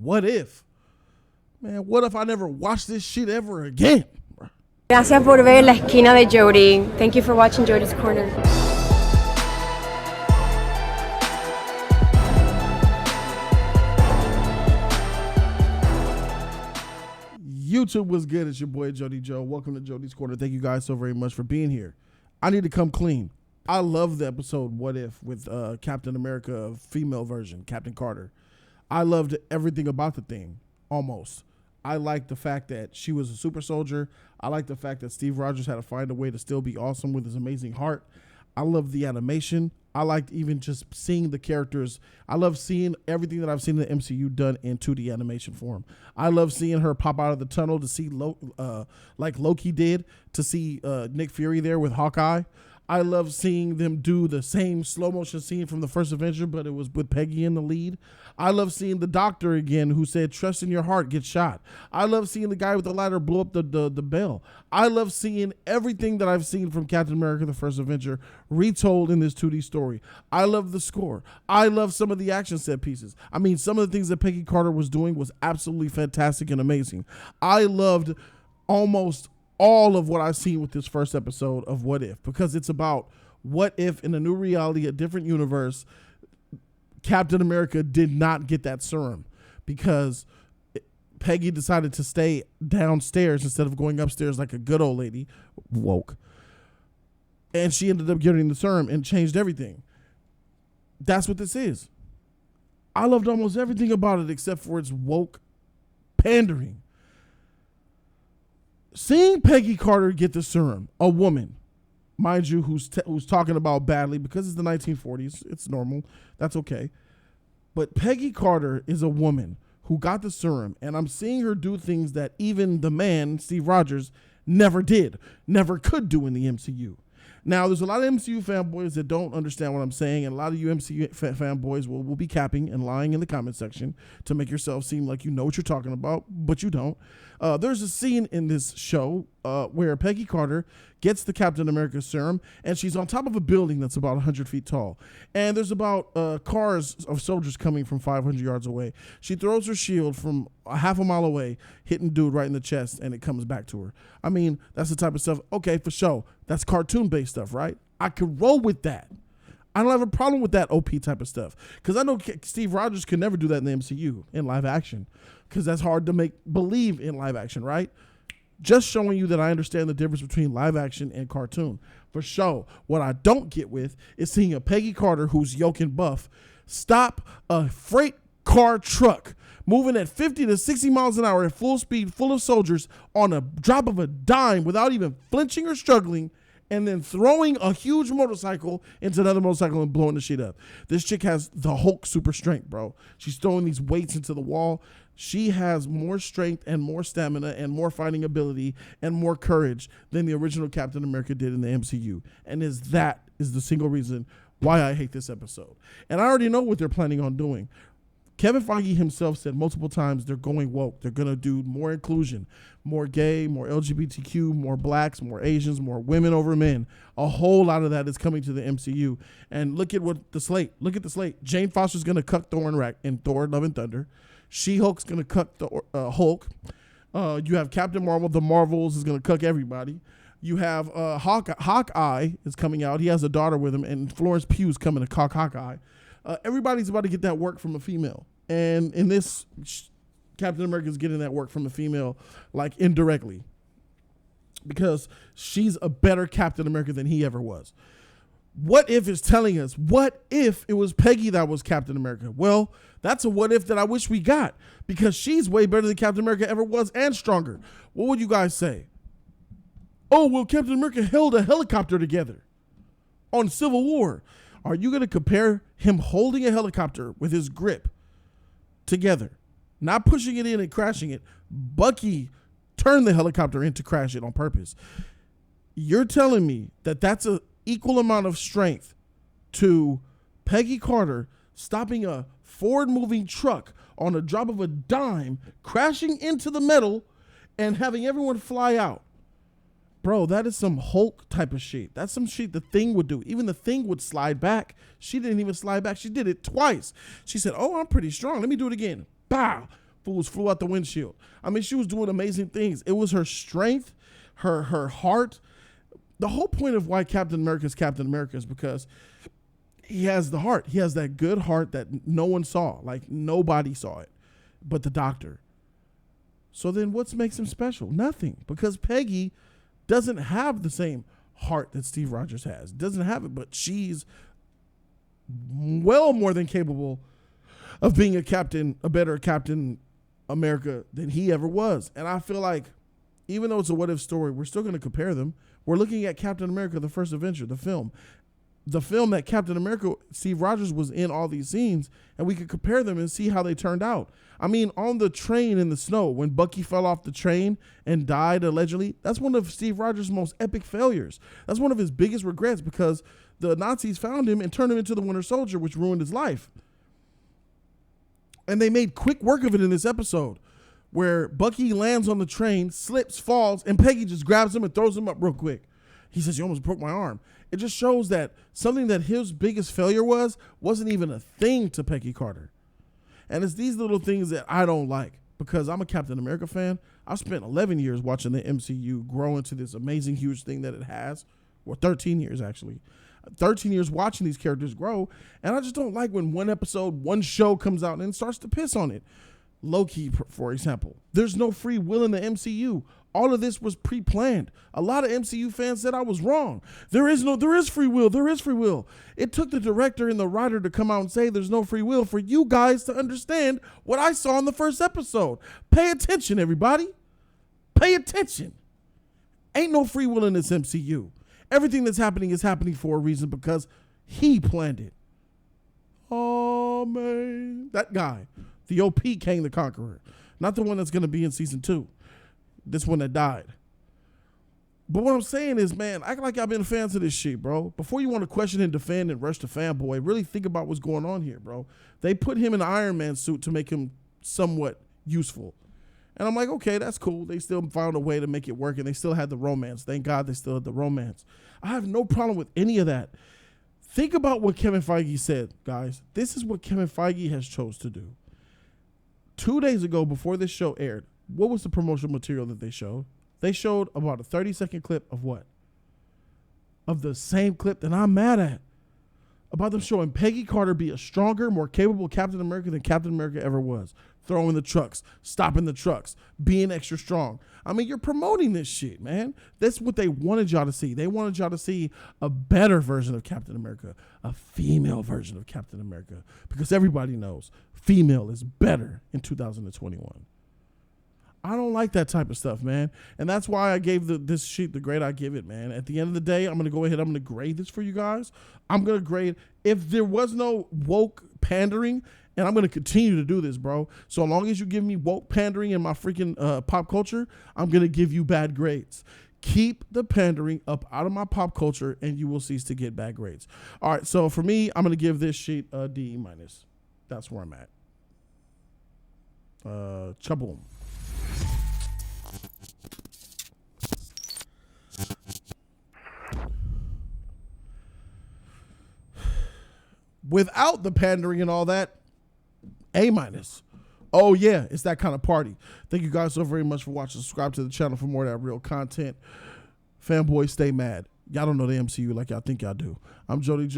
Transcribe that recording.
what if? Man, what if I never watch this shit ever again? Gracias por ver La Esquina de Jody. Thank you for watching Jody's Corner. YouTube was good. It's your boy Jody Joe. Welcome to Jody's Corner. Thank you guys so very much for being here. I need to come clean. I love the episode What If with Captain America, female version, Captain Carter. I loved everything about the thing, almost. I liked the fact that she was a super soldier. I liked the fact that Steve Rogers had to find a way to still be awesome with his amazing heart. I love the animation. I liked even just seeing the characters. I love seeing everything that I've seen in the MCU done in 2D animation form. I love seeing her pop out of the tunnel to see, like Loki did, to see Nick Fury there with Hawkeye. I love seeing them do the same slow motion scene from the first Avenger, but it was with Peggy in the lead. I love seeing the doctor again who said, trust in your heart, get shot. I love seeing the guy with the lighter blow up the bell. I love seeing everything that I've seen from Captain America, the first Avenger, retold in this 2D story. I love the score. I love some of the action set pieces. I mean, some of the things that Peggy Carter was doing was absolutely fantastic and amazing. I loved almost all of what I've seen with this first episode of What If, because it's about what if in a new reality, a different universe, Captain America did not get that serum because Peggy decided to stay downstairs instead of going upstairs like a good old lady, woke. And she ended up getting the serum and changed everything. That's what this is. I loved almost everything about it except for its woke pandering. Seeing Peggy Carter get the serum, a woman, mind you, who's talking about badly because it's the 1940s. It's normal. That's okay. But Peggy Carter is a woman who got the serum, and I'm seeing her do things that even the man, Steve Rogers, never did, never could do in the MCU. Now, there's a lot of MCU fanboys that don't understand what I'm saying, and a lot of you MCU fanboys will be capping and lying in the comment section to make yourself seem like you know what you're talking about, but you don't. There's a scene in this show where Peggy Carter gets the Captain America serum, and she's on top of a building that's about 100 feet tall. And there's about cars of soldiers coming from 500 yards away. She throws her shield from a half a mile away, hitting dude right in the chest, and it comes back to her. I mean, that's the type of stuff. Okay, for sure. That's cartoon-based stuff, right? I could roll with that. I don't have a problem with that OP type of stuff because I know Steve Rogers could never do that in the MCU in live action because that's hard to make believe in live action, right? Just showing you that I understand the difference between live action and cartoon. For sure, what I don't get with is seeing a Peggy Carter who's yoke and buff stop a freight car truck moving at 50 to 60 miles an hour at full speed, full of soldiers on a drop of a dime without even flinching or struggling, and then throwing a huge motorcycle into another motorcycle and blowing the shit up. This chick has the Hulk super strength, bro. She's throwing these weights into the wall. She has more strength and more stamina and more fighting ability and more courage than the original Captain America did in the MCU. And that is the single reason why I hate this episode. And I already know what they're planning on doing. Kevin Feige himself said multiple times they're going woke. They're going to do more inclusion, more gay, more LGBTQ, more blacks, more Asians, more women over men. A whole lot of that is coming to the MCU. And look at the slate. Look at the slate. Jane Foster's going to cut Thor in Thor, Love and Thunder. She-Hulk's going to cut the Hulk. You have Captain Marvel. The Marvels is going to cuck everybody. You have Hawkeye is coming out. He has a daughter with him. And Florence Pugh's coming to cock Hawkeye. Everybody's about to get that work from a female. And in this, Captain America is getting that work from a female, like indirectly. Because she's a better Captain America than he ever was. What If is telling us, what if it was Peggy that was Captain America? Well, that's a what if that I wish we got. Because she's way better than Captain America ever was and stronger. What would you guys say? Oh, well, Captain America held a helicopter together on Civil War. Are you going to compare him holding a helicopter with his grip together, not pushing it in and crashing it? Bucky turned the helicopter in to crash it on purpose. You're telling me that that's an equal amount of strength to Peggy Carter stopping a forward-moving truck on a drop of a dime, crashing into the metal, and having everyone fly out? Bro, that is some Hulk type of shit. That's some shit the Thing would do. Even the Thing would slide back. She didn't even slide back. She did it twice. She said, oh, I'm pretty strong. Let me do it again. Bow. fools flew out the windshield. I mean, she was doing amazing things. It was her strength, her heart. The whole point of why Captain America is because he has the heart. He has that good heart that no one saw. Like, nobody saw it but the doctor. So then what makes him special? Nothing. Because Peggy doesn't have the same heart that Steve Rogers has. Doesn't have it, but she's well more than capable of being a better Captain America than he ever was. And I feel like even though it's a what if story, we're still going to compare them. We're looking at Captain America, the First Avenger, the film that Captain America, Steve Rogers, was in all these scenes, and we could compare them and see how they turned out. I mean, on the train in the snow, when Bucky fell off the train and died allegedly, that's one of Steve Rogers' most epic failures. That's one of his biggest regrets because the Nazis found him and turned him into the Winter Soldier, which ruined his life. And they made quick work of it in this episode where Bucky lands on the train, slips, falls, and Peggy just grabs him and throws him up real quick. He says, "You almost broke my arm." It just shows that something that his biggest failure wasn't even a thing to Peggy Carter. And it's these little things that I don't like because I'm a Captain America fan. I spent 11 years watching the MCU grow into this amazing, huge thing that it has. Or 13 years, actually. 13 years watching these characters grow. And I just don't like when one episode, one show comes out and starts to piss on it. Loki, for example. There's no free will in the MCU. All of this was pre-planned. A lot of MCU fans said I was wrong. There is free will. There is free will. It took the director and the writer to come out and say there's no free will for you guys to understand what I saw in the first episode. Pay attention, everybody. Pay attention. Ain't no free will in this MCU. Everything that's happening is happening for a reason because he planned it. Oh, man. That guy. The OP Kang the Conqueror. Not the one that's going to be in season 2. This one that died. But what I'm saying is, man, act like I've been fans of this shit, bro. Before you want to question and defend and rush the fanboy, really think about what's going on here, bro. They put him in an Iron Man suit to make him somewhat useful. And I'm like, okay, that's cool. They still found a way to make it work, and they still had the romance. Thank God they still had the romance. I have no problem with any of that. Think about what Kevin Feige said, guys. This is what Kevin Feige has chose to do. 2 days ago, before this show aired, what was the promotional material that they showed? They showed about a 30-second clip of what? Of the same clip that I'm mad at. About them showing Peggy Carter be a stronger, more capable Captain America than Captain America ever was. Throwing the trucks, stopping the trucks, being extra strong. I mean, you're promoting this shit, man. That's what they wanted y'all to see. They wanted y'all to see a better version of Captain America, a female version of Captain America, because everybody knows female is better in 2021. I don't like that type of stuff, man. And that's why I gave this sheet the grade I give it, man. At the end of the day, I'm going to go ahead. I'm going to grade this for you guys. I'm going to grade. If there was no woke pandering, and I'm going to continue to do this, bro. So long as you give me woke pandering in my freaking pop culture, I'm going to give you bad grades. Keep the pandering up out of my pop culture, and you will cease to get bad grades. All right, so for me, I'm going to give this sheet a D-. That's where I'm at. Chaboom. Without the pandering and all that, A-. Oh yeah, it's that kind of party. Thank you guys so very much for watching. Subscribe to the channel for more of that real content. Fanboys, stay mad. Y'all don't know the MCU like y'all think y'all do. I'm Jody.